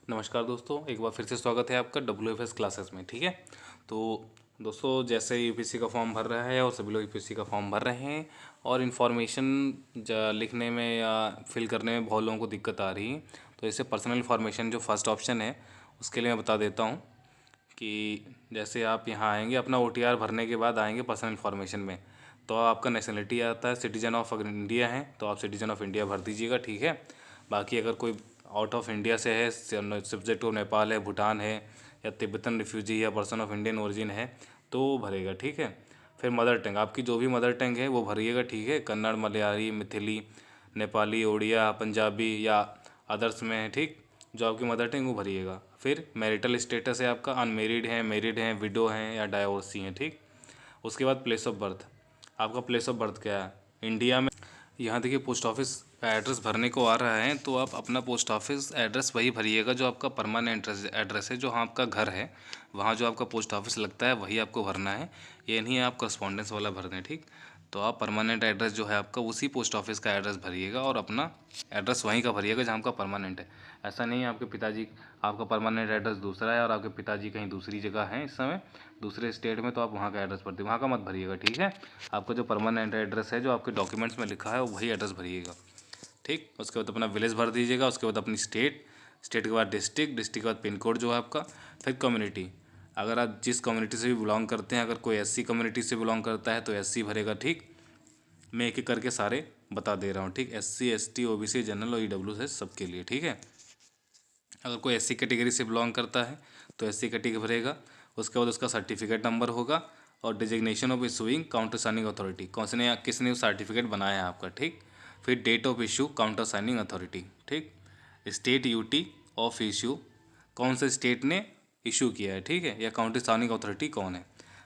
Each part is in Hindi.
नमस्कार दोस्तों, एक बार फिर से स्वागत है आपका WFS क्लासेस में। ठीक है, तो दोस्तों जैसे यूपीएससी का फॉर्म भर रहा है और सभी लोग यूपीएससी का फॉर्म भर रहे हैं और इन्फॉर्मेशन लिखने में या फिल करने में बहुत लोगों को दिक्कत आ रही है। तो इससे पर्सनल इन्फॉर्मेशन जो फर्स्ट ऑप्शन है उसके लिए मैं बता देता हूँ कि जैसे आप यहाँ आएंगे, अपना OTR भरने के बाद आएंगे पर्सनल इन्फॉर्मेशन में, तो आपका नेशनलिटी आता है सिटीजन ऑफ इंडिया है, तो आप सिटीजन ऑफ इंडिया भर दीजिएगा। ठीक है, बाकी अगर कोई आउट ऑफ इंडिया से है, सब्जेक्ट ऑफ नेपाल है, भूटान है, या तिब्बतन रिफ्यूजी या पर्सन ऑफ इंडियन ओरिजिन है, तो वो भरेगा। ठीक है, फिर मदर टंग, आपकी जो भी मदर टंग है वो भरिएगा। ठीक है, कन्नड़, मलयाली, मिथिली, नेपाली, उड़िया, पंजाबी या अदर्स में है। ठीक, जो आपकी मदर टंग वो भरिएगा। फिर मैरिटल स्टेटस है आपका, अनमेरिड है, मैरिड हैं, विडो हैं या डाइवोर्सी हैं। ठीक, उसके बाद प्लेस ऑफ बर्थ, आपका प्लेस ऑफ बर्थ क्या है इंडिया में। यहाँ देखिए पोस्ट ऑफिस का एड्रेस भरने को आ रहा है, तो आप अपना पोस्ट ऑफिस एड्रेस वही भरिएगा जो आपका परमानेंट एड्रेस है, जो हाँ आपका घर है, वहाँ जो आपका पोस्ट ऑफिस लगता है वही आपको भरना है। ये नहीं आप करस्पॉन्डेंस वाला भर दें। ठीक, तो आप परमानेंट एड्रेस जो है आपका उसी पोस्ट ऑफिस का एड्रेस भरिएगा और अपना एड्रेस वहीं का भरिएगा जहाँ आपका परमानेंट है। ऐसा नहीं है आपके पिताजी, आपका परमानेंट एड्रेस दूसरा है और आपके पिताजी कहीं दूसरी जगह हैं इस समय, दूसरे स्टेट में, तो आप वहाँ का एड्रेस भर दें, वहाँ का मत भरिएगा। ठीक है, आपका जो परमानेंट एड्रेस है जो आपके डॉक्यूमेंट्स में लिखा है वही एड्रेस भरिएगा। ठीक, उसके बाद अपना विलेज भर दीजिएगा, उसके बाद अपनी स्टेट, स्टेट के बाद डिस्ट्रिक्ट, डिस्ट्रिक्ट के बाद पिन कोड जो है आपका, फिर कम्युनिटी, अगर आप जिस कम्युनिटी से भी बिलोंग करते हैं, अगर कोई SC कम्युनिटी से बिलोंग करता है तो SC भरेगा। ठीक, मैं एक एक करके सारे बता दे रहा हूँ। ठीक, SC ST OBC जनरल और EWS सबके लिए। ठीक है, अगर कोई SC कैटेगरी से बिलोंग करता है तो SC कैटेगरी भरेगा। उसके बाद उसका सर्टिफिकेट नंबर होगा और designation of issuing counter signing authority, किसने सर्टिफिकेट बनाया है आपका। ठीक, फिर date of issue counter signing authority. ठीक, स्टेट यूटी ऑफ इशू, कौन से स्टेट ने इशू किया है। ठीक है, या काउंटर साइनिंग अथॉरिटी कौन है।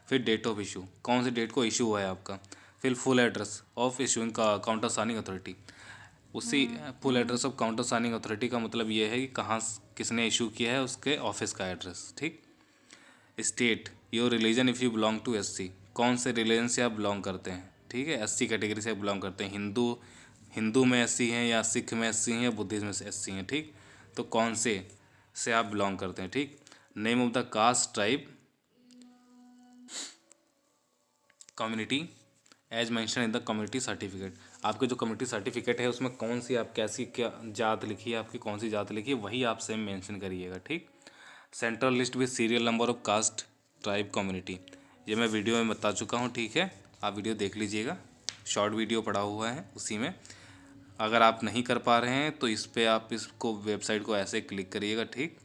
फिर डेट ऑफ इशू, कौन से डेट को इशू हुआ है आपका। फिर फुल एड्रेस ऑफ इशूइंग का काउंटर साइनिंग अथॉरिटी, उसी full address of counter signing authority का मतलब ये है कि कहाँ किसने इशू किया है, उसके ऑफिस का एड्रेस। ठीक, state your religion if you belong to SC, कौन से रिलीजन से आप बिलोंग करते हैं। ठीक है, SC कैटेगरी से बिलोंग करते हैं, हिंदू में SC हैं या सिख में SC हैं या बुद्धिज्म में SC हैं। ठीक, तो कौन से आप बिलोंग करते हैं। ठीक, name of the caste, tribe, community as mention in the community certificate, आपके जो कम्युनिटी सर्टिफिकेट है उसमें कौन सी आप कैसी क्या जात लिखी है, आपकी कौन सी जात लिखी है, वही आप सेम मेंशन करिएगा। ठीक, central list with serial number of caste, tribe, community, ये मैं वीडियो में बता चुका हूँ। ठीक है, आप वीडियो देख लीजिएगा, शॉर्ट वीडियो पड़ा हुआ है उसी में। अगर आप नहीं कर पा रहे हैं तो इस पर आप इसको वेबसाइट को ऐसे क्लिक करिएगा। ठीक,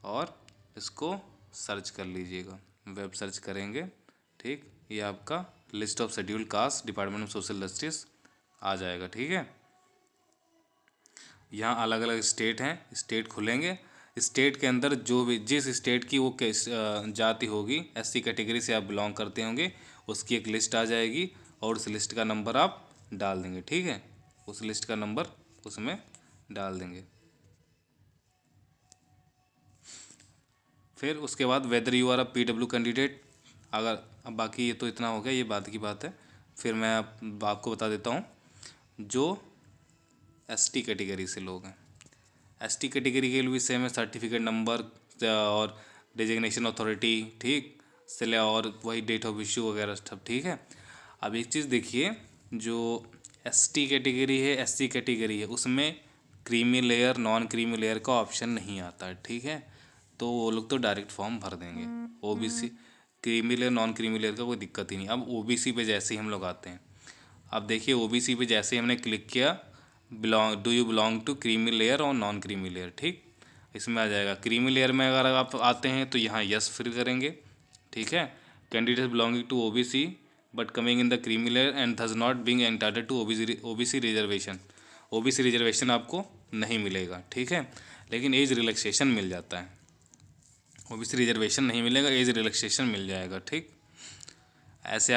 और इसको सर्च कर लीजिएगा, वेब सर्च करेंगे। ठीक, ये आपका list of scheduled caste, department of social justice आ जाएगा। ठीक है, यहाँ अलग अलग स्टेट हैं, स्टेट खुलेंगे, स्टेट के अंदर जो भी जिस स्टेट की वो जाति होगी, SC कैटेगरी से आप बिलोंग करते होंगे, उसकी एक लिस्ट आ जाएगी और उस लिस्ट का नंबर आप डाल देंगे। ठीक है, उस लिस्ट का नंबर उसमें डाल देंगे। फिर उसके बाद whether you are a PW candidate, अगर अब बाकी ये तो इतना हो गया, ये बात की बात है। फिर मैं आपको बता देता हूँ जो ST कैटेगरी से लोग हैं, ST कैटेगरी के लिए भी सेम है, सर्टिफिकेट नंबर और डिजिग्नेशन अथॉरिटी। ठीक, सिले और वही डेट ऑफ इशू वगैरह सब। ठीक है, अब एक चीज़ देखिए, जो ST कैटेगरी है, SC कैटेगरी है, उसमें creamy layer non creamy layer का ऑप्शन नहीं आता है। ठीक है, तो वो लोग तो डायरेक्ट फॉर्म भर देंगे। OBC creamy layer non creamy layer का कोई दिक्कत ही नहीं। अब OBC पे जैसे ही हम लोग आते हैं, अब देखिए OBC पे जैसे ही हमने क्लिक किया, do you belong to creamy layer और नॉन क्रीमी लेयर। ठीक, इसमें आ जाएगा क्रीमी लेयर में अगर आप आते हैं तो यहाँ यस फिल करेंगे। ठीक है, candidate belonging to OBC but coming in the creamy layer and does not being entitled to OBC reservation, OBC reservation आपको नहीं मिलेगा। ठीक है, लेकिन एज रिलैक्सेशन मिल जाता है, OBC रिजर्वेशन नहीं मिलेगा, एज रिलैक्सेशन मिल जाएगा। ठीक, ऐसे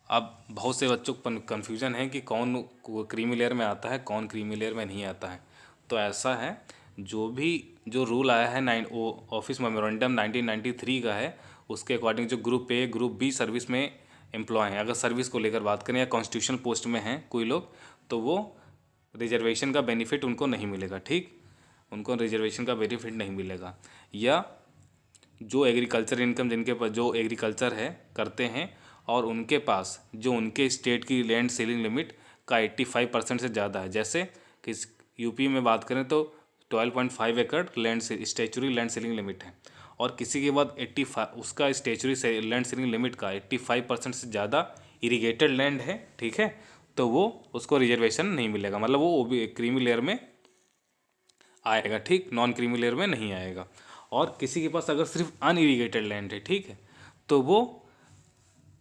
अब बहुत से बच्चों को कन्फ्यूजन है कि कौन क्रीमी लेयर में आता है, कौन क्रीमी लेयर में नहीं आता है। तो ऐसा है, जो रूल आया है ऑफिस मेमोरेंडम 1993 का है, उसके अकॉर्डिंग जो group A group B service में एम्प्लॉय हैं, अगर सर्विस को लेकर बात करें या कॉन्स्टिट्यूशनल पोस्ट में हैं कोई लोग, तो वो रिजर्वेशन का बेनिफिट उनको नहीं मिलेगा। ठीक, उनको रिजर्वेशन का बेनिफिट नहीं मिलेगा। या जो एग्रीकल्चर इनकम जिनके पास जो एग्रीकल्चर है करते हैं और उनके पास जो उनके स्टेट की लैंड सीलिंग लिमिट का 85% से ज़्यादा है, जैसे कि यूपी में बात करें तो 12.5 एकड़ लैंड से स्टेचुरी लैंड सीलिंग लिमिट है, और किसी के बाद 85 उसका स्टेचुरी से लैंड सीलिंग लिमिट का 85% से ज़्यादा इरीगेटेड लैंड है, ठीक है, तो वो उसको रिजर्वेशन नहीं मिलेगा, मतलब वो भी क्रीमी लेयर में आएगा, ठीक, नॉन क्रीमी लेयर में नहीं आएगा। और किसी के पास अगर सिर्फ अनइरीगेटेड लैंड है, ठीक है, तो वो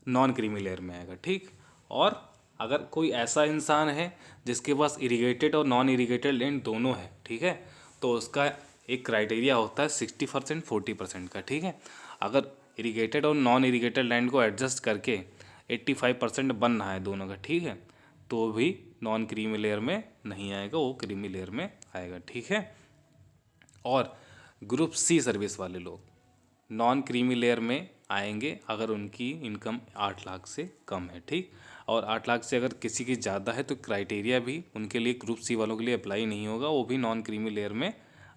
नॉन क्रीमी लेयर में आएगा, ठीक। और अगर कोई ऐसा इंसान है जिसके पास इरीगेटेड और नॉन इरीगेटेड लैंड दोनों है, ठीक है, तो उसका एक क्राइटेरिया होता है 60% 40% का, ठीक है। अगर इरीगेटेड और नॉन इरीगेटेड लैंड को एडजस्ट करके 85% बन रहा है दोनों का, ठीक है, तो भी नॉन क्रीमी लेयर में नहीं आएगा, वो क्रीमी लेयर में आएगा, ठीक है। और ग्रुप सी सर्विस वाले लोग नॉन क्रीमी लेयर में आएंगे अगर उनकी इनकम 8 लाख से कम है, ठीक। और 8 लाख से अगर किसी की ज़्यादा है तो क्राइटेरिया भी उनके लिए ग्रुप सी वालों के लिए अप्लाई नहीं होगा, वो भी नॉन क्रीमी लेयर में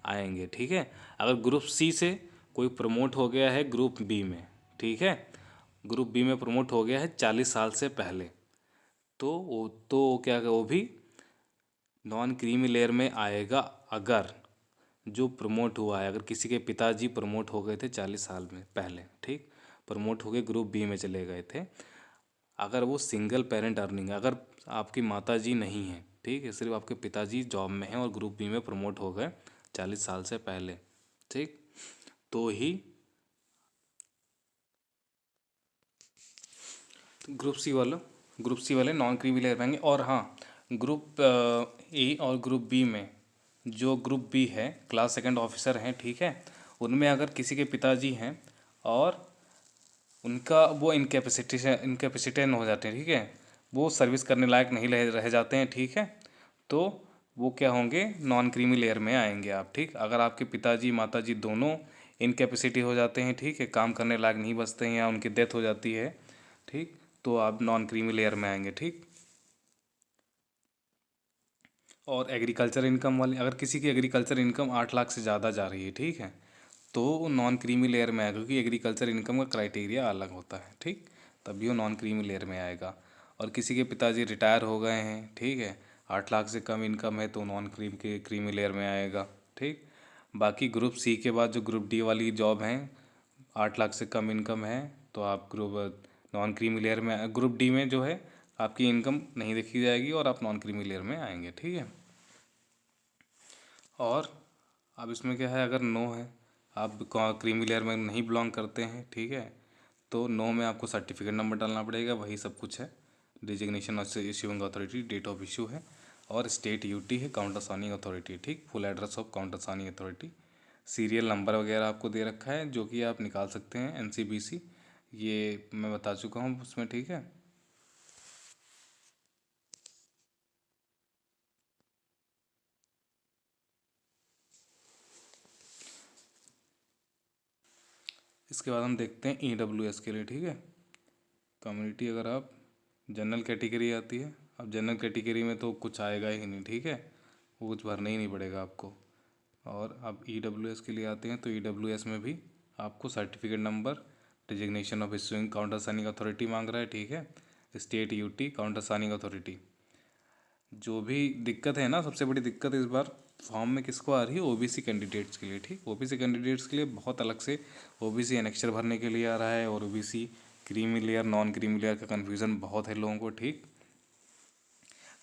आएंगे, ठीक है। अगर ग्रुप सी से कोई प्रमोट हो गया है ग्रुप बी में, ठीक है, ग्रुप बी में प्रमोट हो गया है 40 साल से पहले, तो क्या वो भी नॉन क्रीमी लेयर में आएगा। अगर जो प्रमोट हुआ है, अगर किसी के पिताजी प्रमोट हो गए थे 40 साल में पहले, ठीक, प्रमोट हो गए ग्रुप बी में चले गए थे, अगर वो सिंगल पेरेंट अर्निंग, अगर आपकी माताजी नहीं है, ठीक है, सिर्फ आपके पिताजी जॉब में हैं और ग्रुप बी में प्रमोट हो गए 40 साल से पहले, ठीक, तो ही ग्रुप सी वाले नॉन क्रीमी लेयर पाएंगे। और हाँ, ग्रुप ए और ग्रुप बी में जो ग्रुप बी है क्लास सेकंड ऑफिसर हैं, ठीक है, उनमें अगर किसी के पिताजी हैं और उनका वो इनकेपेसिटेन हो जाते हैं, ठीक है, वो सर्विस करने लायक नहीं रह जाते हैं, ठीक है, तो वो क्या होंगे, नॉन क्रीमी लेयर में आएंगे आप, ठीक। अगर आपके पिताजी माताजी दोनों इनकेपेसिटी हो जाते हैं, ठीक है, काम करने लायक नहीं बचते हैं या उनकी डेथ हो जाती है, ठीक, तो आप नॉन क्रीमी लेयर में आएंगे, ठीक। और एग्रीकल्चर इनकम वाले, अगर किसी की एग्रीकल्चर इनकम 8 लाख से ज़्यादा जा रही है, ठीक है, तो वो नॉन क्रीमी लेयर में आएगा, क्योंकि एग्रीकल्चर इनकम का क्राइटेरिया अलग होता है, ठीक, तभी वो नॉन क्रीमी लेयर में आएगा। और किसी के पिताजी रिटायर हो गए हैं, ठीक है, 8 लाख से कम इनकम है तो नॉन क्रीमी लेयर में आएगा, ठीक। बाकी ग्रुप सी के बाद जो ग्रुप डी वाली जॉब हैं, 8 लाख से कम इनकम है तो आप ग्रुप नॉन क्रीमी लेयर में, ग्रुप डी में जो है आपकी इनकम नहीं देखी जाएगी और आप नॉन क्रीमी लेयर में आएंगे, ठीक है। और अब इसमें क्या है, अगर नो है, आप क्रीमी लेयर में नहीं बिलोंग करते हैं, ठीक है, तो नो में आपको सर्टिफिकेट नंबर डालना पड़ेगा, वही सब कुछ है। Designation of issuing authority, date of issue है, और स्टेट यूटी है, काउंटर साइनिंग अथॉरिटी, ठीक, full address of counter signing authority, serial number वगैरह आपको दे रखा है जो कि आप निकाल सकते हैं एनसीबीसी, ये मैं बता चुका हूँ उसमें, ठीक है। इसके बाद हम देखते हैं ईडब्ल्यूएस के लिए, ठीक है, कम्युनिटी। अगर आप जनरल कैटेगरी आती है, अब जनरल कैटेगरी में तो कुछ आएगा ही नहीं, ठीक है, वो कुछ भरना ही नहीं पड़ेगा आपको। और अब ईडब्ल्यूएस के लिए आते हैं तो ईडब्ल्यूएस में भी आपको certificate number, designation of issuing counter signing authority मांग रहा है, ठीक है, state UT counter signing authority. जो भी दिक्कत है ना, सबसे बड़ी दिक्कत इस बार फॉर्म में किसको आ रही है, ओबीसी कैंडिडेट्स के लिए, ठीक, ओबीसी कैंडिडेट्स के लिए बहुत अलग से ओबीसी एनेक्चर भरने के लिए आ रहा है, और OBC creamy layer non creamy layer का कन्फ्यूज़न बहुत है लोगों को, ठीक।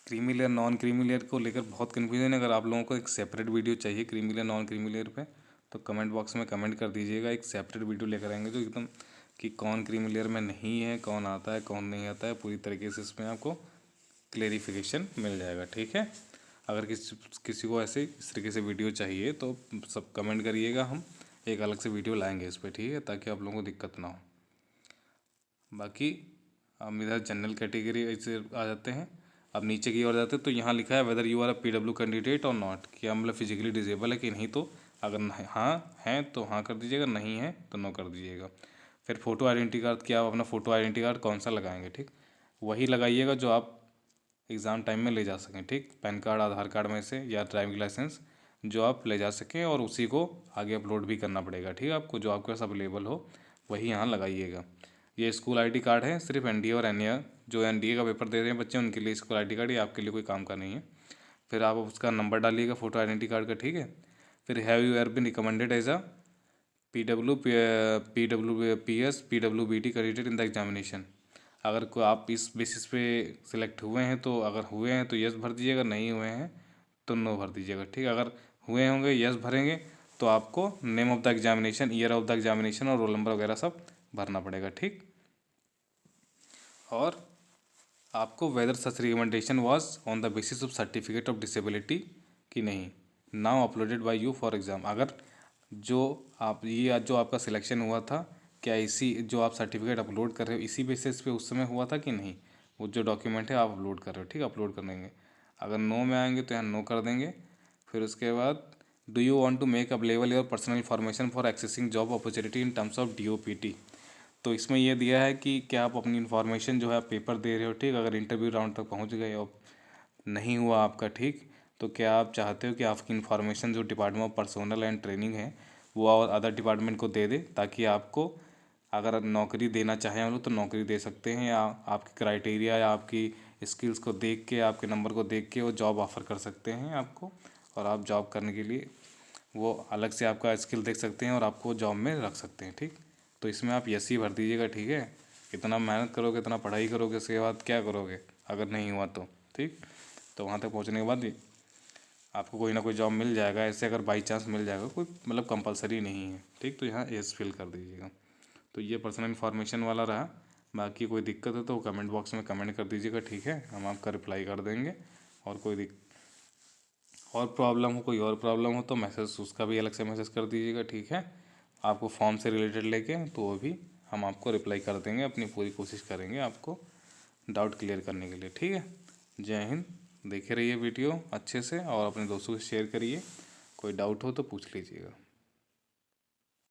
Creamy layer non creamy layer को लेकर बहुत कन्फ्यूजन है। अगर आप लोगों को एक सेपरेट वीडियो चाहिए creamy layer non creamy layer पे, तो कमेंट बॉक्स में कमेंट कर दीजिएगा, एक सेपरेट वीडियो लेकर आएंगे जो एकदम कि कौन क्रीमी लेयर में नहीं है, कौन आता है कौन नहीं आता है, पूरी तरीके से इसमें आपको क्लेरिफिकेशन मिल जाएगा, ठीक है। अगर किसी को ऐसे इस तरीके से वीडियो चाहिए तो सब कमेंट करिएगा, हम एक अलग से वीडियो लाएंगे इस पर, ठीक है, ताकि आप लोगों को दिक्कत ना हो। बाकी हम इधर जनरल कैटेगरी ऐसे आ जाते हैं। अब नीचे की ओर जाते हैं तो यहाँ लिखा है whether you are a PW candidate और नॉट, क्या मतलब फिजिकली डिजेबल है कि नहीं, तो अगर हाँ है तो हाँ कर दीजिएगा, नहीं है तो नो कर दीजिएगा। फिर फ़ोटो आइडेंटिटी कार्ड, क्या आप अपना फ़ोटो आइडेंटिटी कार्ड कौन सा लगाएंगे, ठीक, वही लगाइएगा जो आप एग्ज़ाम टाइम में ले जा सकें, ठीक, पैन कार्ड आधार कार्ड में से या ड्राइविंग लाइसेंस जो आप ले जा सकें और उसी को आगे अपलोड भी करना पड़ेगा। ठीक है, आपको जो आपके पास अवेलेबल हो वही यहाँ लगाइएगा। ये स्कूल आईडी कार्ड है, सिर्फ एनडीए और एनईआर जो एनडीए का पेपर दे रहे हैं बच्चे उनके लिए स्कूल आईडी कार्ड, ये आपके लिए कोई काम का नहीं है। फिर आप उसका नंबर डालिएगा फोटो आइडेंटिटी कार्ड का। ठीक है, फिर have you ever been recommended as a PWPS PWBT candidate in the examination. अगर को आप इस बेसिस पे सिलेक्ट हुए हैं तो अगर हुए हैं तो यस भर दीजिएगा, नहीं हुए हैं तो नो भर दीजिएगा। ठीक है, अगर हुए होंगे यस भरेंगे तो आपको name of the examination, year of the examination और रोल नंबर वगैरह सब भरना पड़ेगा। ठीक, और आपको whether such recommendation was on the basis of certificate of disability कि नहीं, now uploaded by you for exam. अगर जो आप ये जो आपका सिलेक्शन हुआ था क्या इसी जो आप सर्टिफिकेट अपलोड कर रहे हो इसी बेसिस पे उस समय हुआ था कि नहीं, वो जो डॉक्यूमेंट है आप अपलोड कर रहे हो। ठीक है, अपलोड कर देंगे। अगर नो में आएंगे तो यहाँ नो कर देंगे। फिर उसके बाद do you want to make available your personal information for accessing job opportunity in terms of DOPT। तो इसमें यह दिया है कि क्या आप अपनी इन्फॉर्मेशन जो है आप पेपर दे रहे हो, ठीक, अगर इंटरव्यू राउंड तक पहुंच गए और नहीं हुआ आपका, ठीक, तो क्या आप चाहते हो कि आपकी इन्फॉर्मेशन जो department of personal and training है वो और अदर डिपार्टमेंट को दे दे, ताकि आपको अगर नौकरी देना चाहें हम लोग तो नौकरी दे सकते हैं, या आपकी क्राइटेरिया या आपकी स्किल्स को देख के, आपके नंबर को देख के वो जॉब ऑफ़र कर सकते हैं आपको, और आप जॉब करने के लिए वो अलग से आपका स्किल देख सकते हैं और आपको जॉब में रख सकते हैं। ठीक, तो इसमें आप यस ही भर दीजिएगा। ठीक है, इतना मेहनत करोगे, इतना पढ़ाई करोगे, उसके बाद क्या करोगे अगर नहीं हुआ तो। ठीक, तो वहाँ तक पहुँचने के बाद आपको कोई ना कोई जॉब मिल जाएगा, ऐसे अगर बाई चांस मिल जाएगा, कोई मतलब कंपलसरी नहीं है। ठीक, तो यहाँ यस फिल कर दीजिएगा। तो ये पर्सनल इन्फॉर्मेशन वाला रहा। बाकी कोई दिक्कत है तो कमेंट बॉक्स में कमेंट कर दीजिएगा। ठीक है, हम आपका रिप्लाई कर देंगे। और कोई और प्रॉब्लम हो, कोई और प्रॉब्लम हो तो मैसेज उसका भी अलग से मैसेज कर दीजिएगा। ठीक है, आपको फॉर्म से रिलेटेड लेके तो वो भी हम आपको रिप्लाई कर देंगे, अपनी पूरी कोशिश करेंगे आपको डाउट क्लियर करने के लिए। ठीक है, जय हिंद। देखे रहिए वीडियो अच्छे से और अपने दोस्तों से शेयर करिए। कोई डाउट हो तो पूछ लीजिएगा।